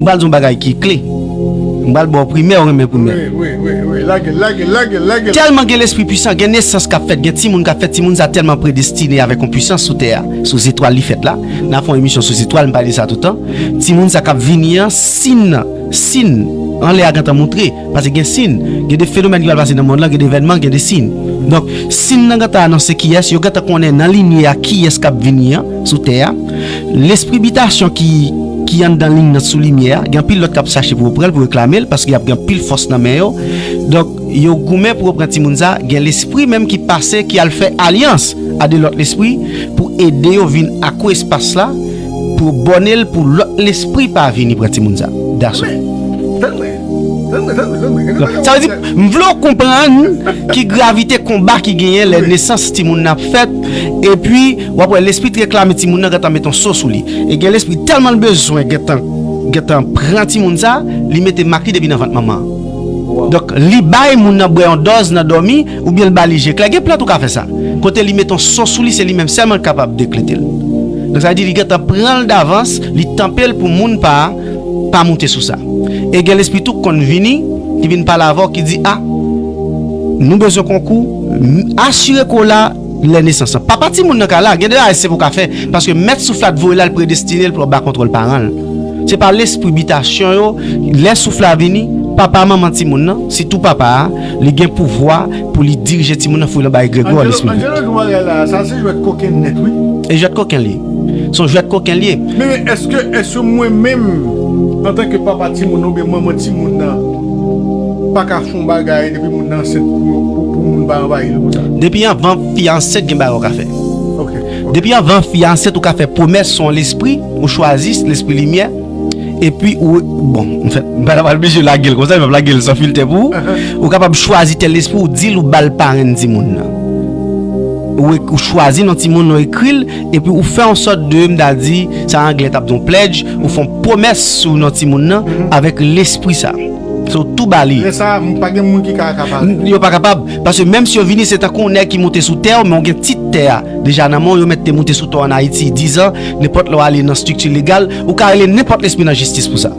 M'bal zon bagay qui clé. M'bal bon primaire ou même primaire. Oui. La Tellement que l'esprit puissant, gen naissance qu'a fait, gen ti moun qu'a fait, ti moun ça tellement prédestiné avec une puissance sous terre, sous étoile li fait là. N'a fait une émission sous étoile, me parler ça tout le temps. Ti moun ça qu'a venir signe en l'air quand montrer parce que gen signe, gen des phénomènes qui va passer dans le monde là, gen des événements, gen des signes. Donc signe nan gata annoncer qui est, yo gata connaît dans ligne à qui est qu'a venir sous terre. L'esprit habitation qui entre dans ligne sous lumière, il y a pile l'autre qui chercher pour prendre pour réclamer parce qu'il y a pile force dans main. Donc yo goumé pour prendre ti moun ça, il y a l'esprit même qui passait qui a fait alliance à de l'autre esprit pour aider au vinn à quoi espace là pour bonel pour l'esprit pas venir prendre ti moun ça. Ça veut dire m'vlo comprendre qui gravité combat qui gagne les naissances ti moun n'a fait et puis après l'esprit réclame ti moun n'a gata metton sauce sous lui et que l'esprit tellement besoin gata prend ti moun ça li mette marqué depuis dans ventre maman. Donc li bay moun n'a boire en dose n'a dormi ou bien le balige clair gen plein tout ka fait ça côté li metton sauce sous lui c'est lui même seulement capable d'éclater. Donc ça veut dire il gata prend d'avance li tempel pour moun pas monter sous ça. Et que l'esprit tout qu'on vini qui vient par la voix qui dit ah nous besoin concours assurer qu'on a les naissances pas parti moun nan ka là gade c'est pour ka faire parce que mettre souffle de là le prédestiné pour bas contrôle parent c'est par l'esprit habitation yo les souffle vini papa maman ti moun nan c'est tout papa li gen pouvoir pour lui diriger ti moun nan faut le bail Grégoire l'esprit ça c'est jouer coquin net oui et jouer coquin lié son jouer coquin lié mais est-ce que moi même en tant que papa ti moun ou bien maman ti moun nan pas ka fon bagay depuis moun nan c'est pour moun ba envahir comme ça depuis avant fiancé gen ba ka fait OK depuis avant fiancé tout ka fait promesse son l'esprit ou choisit l'esprit lumière et puis bon en fait pas obligé la gueule comme ça même la gueule sans filtre pour ou capable choisir tel l'esprit ou dire ou bal parent ti moun nan ou choisir non ti moun écrit et puis ou fait en sorte de m'da dit ça anglais tape ton pledge ou font promesse sur non ti moun avec l'esprit ça so tout bali ça pas gen moun qui capable yo pas capable parce que même si on vini c'est un connaît qui monter sous terre mais on gen petite terre déjà nan mon yo mettre monter sous terre en Haïti 10 ans n'importe là aller dans structure légale ou car aller n'importe l'esprit dans justice pour ça.